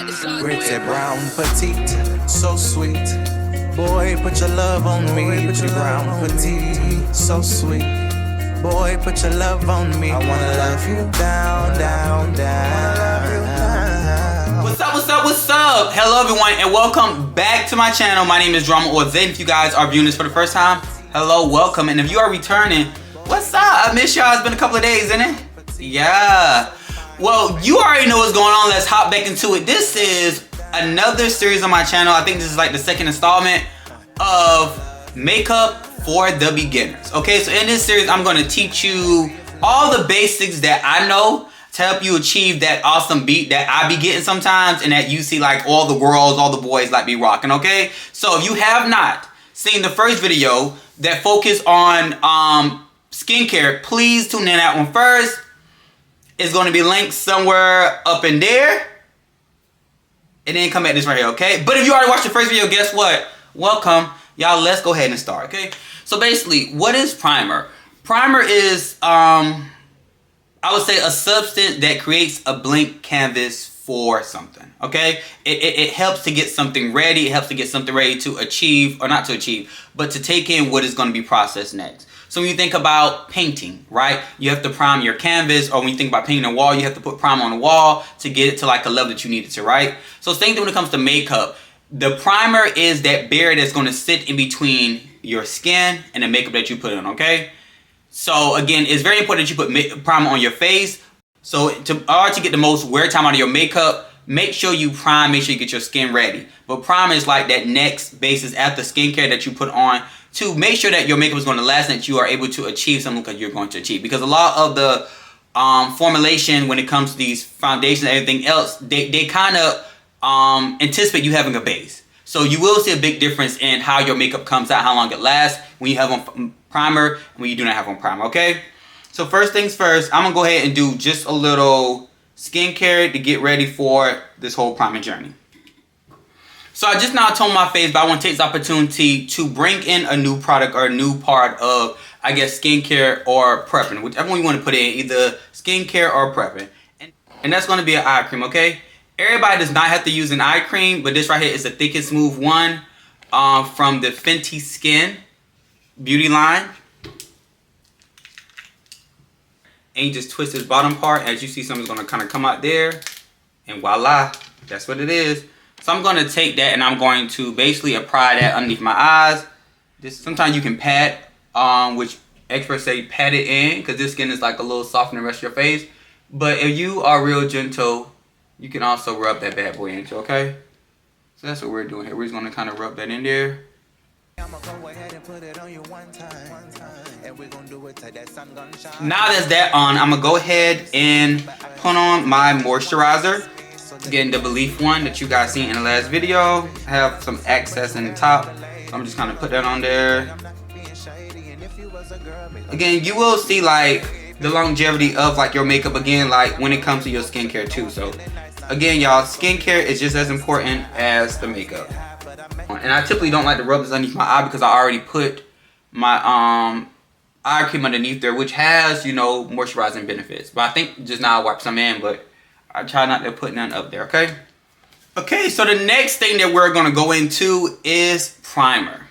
Pretty brown, petite, so sweet. Boy, put your love on me. Pretty brown, petite, so sweet. Boy, put your love on me. I wanna love you down, down, down. What's up, what's up, what's up? Hello everyone and welcome back to my channel. My name is Drama or Zen. If you guys are viewing this for the first time, hello, welcome. And if you are returning, what's up? I miss y'all. It's been a couple of days, isn't it? Yeah. Well, you already know what's going on. Let's hop back into it. This is another series on my channel. I think this is like the second installment of makeup for the beginners. Okay, so in this series, I'm going to teach you all the basics that I know to help you achieve that awesome beat that I be getting sometimes and that you see like all the girls, all the boys like be rocking, okay? So if you have not seen the first video that focused on skincare, please tune in that one first. It's going to be linked somewhere up in there. And then come at this right here, okay? But if you already watched the first video, guess what? Welcome. Y'all, let's go ahead and start, okay? So basically, what is primer? Primer is, I would say, a substance that creates a blank canvas for something, okay? It helps to get something ready. It helps to get something ready to achieve, or not to achieve, but to take in what is going to be processed next. So when you think about painting, right, you have to prime your canvas, or when you think about painting a wall, you have to put primer on the wall to get it to like a level that you need it to, right? So same thing when it comes to makeup. The primer is that barrier that's going to sit in between your skin and the makeup that you put on, okay? So again, it's very important that you put primer on your face. So to get the most wear time out of your makeup, make sure you prime, make sure you get your skin ready. But primer is like that next basis after skincare that you put on to make sure that your makeup is going to last and that you are able to achieve something that you're going to achieve. Because a lot of the formulation when it comes to these foundations and everything else, they kind of anticipate you having a base. So you will see a big difference in how your makeup comes out, how long it lasts when you have on primer and when you do not have on primer, okay? So first things first, I'm going to go ahead and do just a little skincare to get ready for this whole primer journey. So I just now toned my face, but I want to take this opportunity to bring in a new product or a new part of, I guess, skincare or prepping, whichever one you want to put in, either skincare or prepping. And that's going to be an eye cream, okay? Everybody does not have to use an eye cream, but this right here is the thick and smooth one from the Fenty Skin beauty line. And you just twist this bottom part. As you see, something's going to kind of come out there. And voila, that's what it is. So I'm going to take that and I'm going to basically apply that underneath my eyes. Sometimes you can pat, which experts say pat it in, because this skin is like a little softer than the rest of your face. But if you are real gentle, you can also rub that bad boy into, okay? So that's what we're doing here. We're just going to kind of rub that in there. Now that's that on, I'm going to go ahead and put on my moisturizer. Again, the Belif one that you guys seen in the last video. I have some excess in the top. So I'm just kind of put that on there. Again, you will see like the longevity of like your makeup again, like when it comes to your skincare too. So again, y'all, skincare is just as important as the makeup. And I typically don't like to rub this underneath my eye because I already put my eye cream underneath there, which has, you know, moisturizing benefits. But I think just now I wiped some in, but I try not to put none up there, okay? Okay, so the next thing that we're going to go into is primer.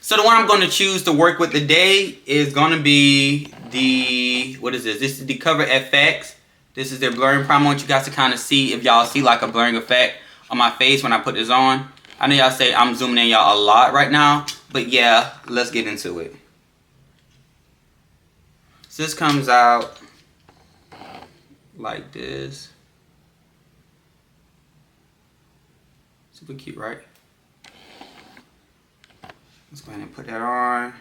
So the one I'm going to choose to work with today is going to be the, what is this? This is the Cover FX. This is their blurring primer. I want you guys to kind of see if y'all see like a blurring effect on my face when I put this on. I know y'all say I'm zooming in y'all a lot right now, but yeah, let's get into it. So this comes out like this. Super cute, right? Let's go ahead and put that on.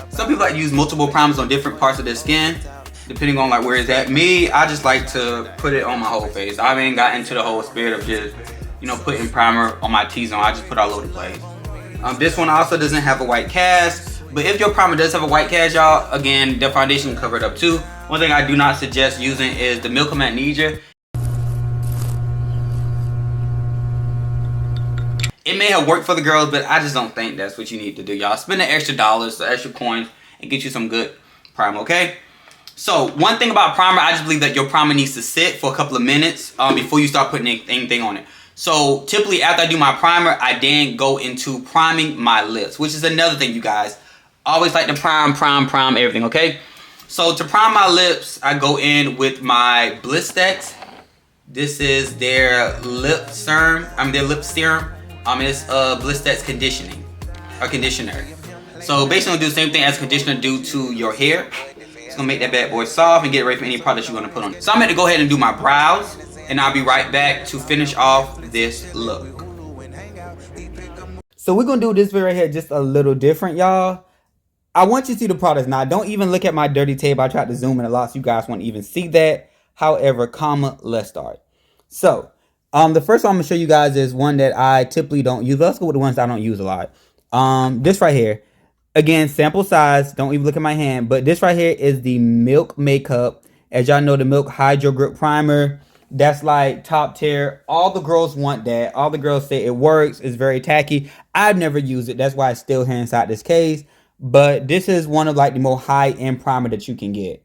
Some people like to use multiple primers on different parts of their skin, depending on like where it's at. Me, I just like to put it on my whole face. I haven't got into the whole spirit of just, you know, putting primer on my T-zone. I just put all over the place. This one also doesn't have a white cast, but if your primer does have a white cast, y'all, again, the foundation can cover it up too. One thing I do not suggest using is the Milk of Magnesia. It may have worked for the girls, but I just don't think that's what you need to do, y'all. Spend the extra dollars, the extra coins, and get you some good primer, okay? So one thing about primer, I just believe that your primer needs to sit for a couple of minutes before you start putting anything on it. So typically after I do my primer, I then go into priming my lips, which is another thing, you guys. I always like to prime everything, okay? So to prime my lips, I go in with my Blistex. This is their lip serum. Their lip serum. It's Blistex conditioner. So basically do the same thing as conditioner do to your hair. It's gonna make that bad boy soft and get ready for any product you're gonna put on it. So I'm gonna go ahead and do my brows, and I'll be right back to finish off this look. So we're gonna do this video right here just a little different, y'all. I want you to see the products now. Don't even look at my dirty table. I tried to zoom in a lot so you guys won't even see that. However, let's start. So, the first one I'm gonna show you guys is one that I typically don't use. Let's go with the ones I don't use a lot. This right here. Again, sample size. Don't even look at my hand. But this right here is the Milk Makeup. As y'all know, the Milk Hydro Grip Primer. That's like top tier. All the girls want that. All the girls say it works. It's very tacky. I've never used it. That's why it's still here inside this case. But this is one of like the more high-end primer that you can get.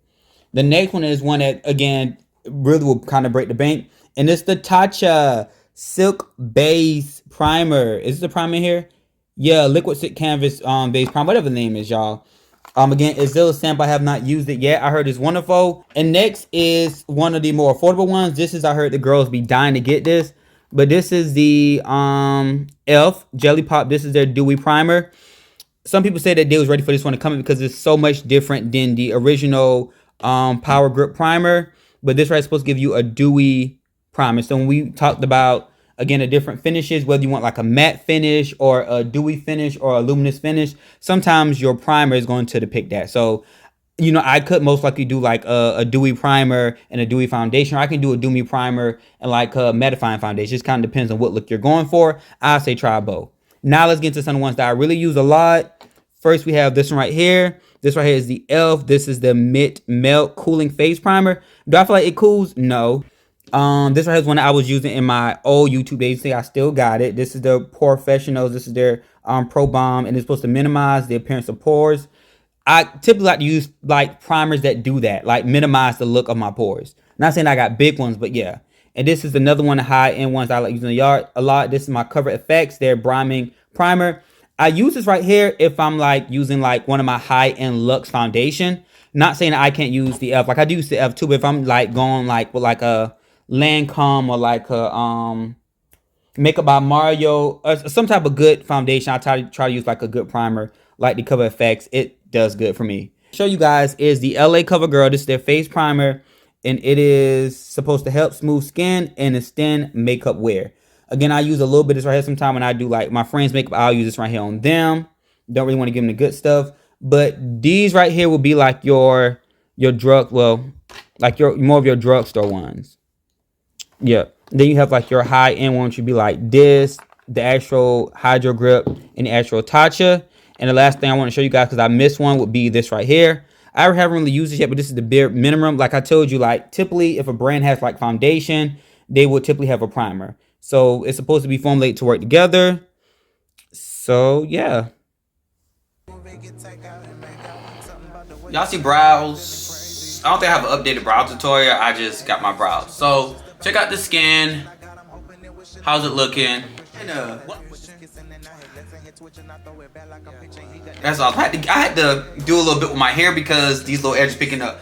The next one is one that, again, really will kind of break the bank. And it's the Tatcha Silk Base Primer. Is this the primer here? Yeah, Liquid Silk Canvas Base Primer, whatever the name is, y'all. Again, it's still a sample. I have not used it yet. I heard it's wonderful. And next is one of the more affordable ones. This is, I heard the girls be dying to get this. But this is the e.l.f. Jelly Pop. This is their Dewy Primer. Some people say that they was ready for this one to come in because it's so much different than the original Power Grip Primer. But this right is supposed to give you a dewy primer. So when we talked about, again, the different finishes, whether you want like a matte finish or a dewy finish or a luminous finish, sometimes your primer is going to depict that. So, you know, I could most likely do like a dewy primer and a dewy foundation. Or I can do a dewy primer and like a mattifying foundation. It just kind of depends on what look you're going for. I say try both. Now let's get into some of the ones that I really use a lot. First, we have this one right here. This right here is the e.l.f. This is the Melt Cooling Face Primer. Do I feel like it cools? No. This right here is one that I was using in my old YouTube agency. I still got it. This is the POREfessionals. This is their Pro Balm, and it's supposed to minimize the appearance of pores. I typically like to use like primers that do that, like minimize the look of my pores. Not saying I got big ones, but yeah. And this is another one of the high-end ones I like using in the yard a lot. This is my Cover FX, their Priming Primer. I use this right here if I'm like using like one of my high-end Luxe foundation. Not saying that I can't use the e.l.f. Like I do use the e.l.f. too, but if I'm like going like with like a Lancome or like a Makeup by Mario or some type of good foundation, I try to use like a good primer like the Cover FX. It does good for me. Show you guys is the LA CoverGirl. This is their face primer, and it is supposed to help smooth skin and extend makeup wear. Again, I use a little bit of this right here sometime when I do like my friends' makeup. I'll use this right here on them. Don't really want to give them the good stuff. But these right here will be like your drug, well, like your more of your drugstore ones. Yeah. Then you have like your high-end ones, should be like this, the actual Hydro Grip, and the actual Tatcha. And the last thing I want to show you guys, because I missed one, would be this right here. I haven't really used this yet, but this is the bare minimum. Like I told you, like typically if a brand has like foundation, they would typically have a primer. So it's supposed to be formulated to work together. So yeah. Y'all see brows? I don't think I have an updated brow tutorial. I just got my brows. So check out the skin. How's it looking? That's all. I had to do a little bit with my hair because these little edges picking up.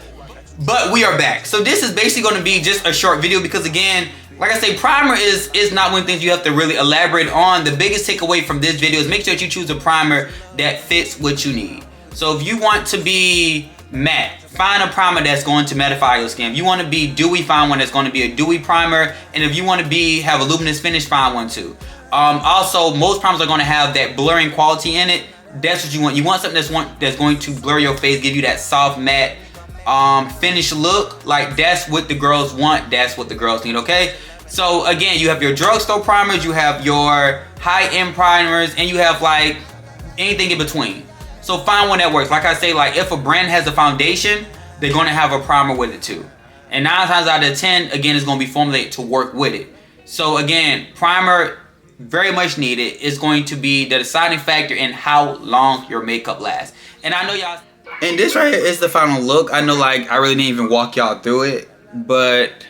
But we are back. So this is basically going to be just a short video because again, like I say, primer is not one of the things you have to really elaborate on. The biggest takeaway from this video is make sure that you choose a primer that fits what you need. So if you want to be matte, find a primer that's going to mattify your skin. If you want to be dewy, find one that's going to be a dewy primer. And if you want to have a luminous finish, find one too. Also, most primers are going to have that blurring quality in it. That's what you want. You want something that's going to blur your face, give you that soft matte finish look. Like that's what the girls want. That's what the girls need. Okay. So again, you have your drugstore primers, you have your high-end primers, and you have like anything in between. So find one that works. Like I say, like if a brand has a foundation, they're going to have a primer with it too. And 9 times out of 10, again, it's going to be formulated to work with it. So again, primer, very much needed. It's going to be the deciding factor in how long your makeup lasts. And I know y'all, And this right here is the final look. I know, like, I really didn't even walk y'all through it, but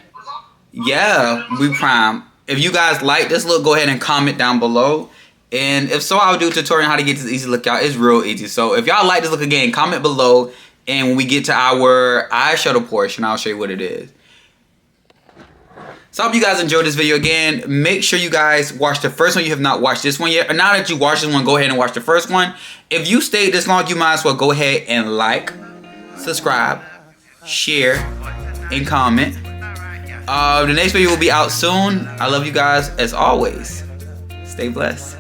yeah, we prime. If you guys like this look, go ahead and comment down below. And if so, I'll do a tutorial on how to get this easy look out. It's real easy. So if y'all like this look again, comment below. And when we get to our eyeshadow portion, I'll show you what it is. So I hope you guys enjoyed this video again. Make sure you guys watch the first one. You have not watched this one yet. Or now that you watched this one, go ahead and watch the first one. If you stayed this long, you might as well go ahead and like, subscribe, share, and comment. The next video will be out soon. I love you guys as always. Stay blessed.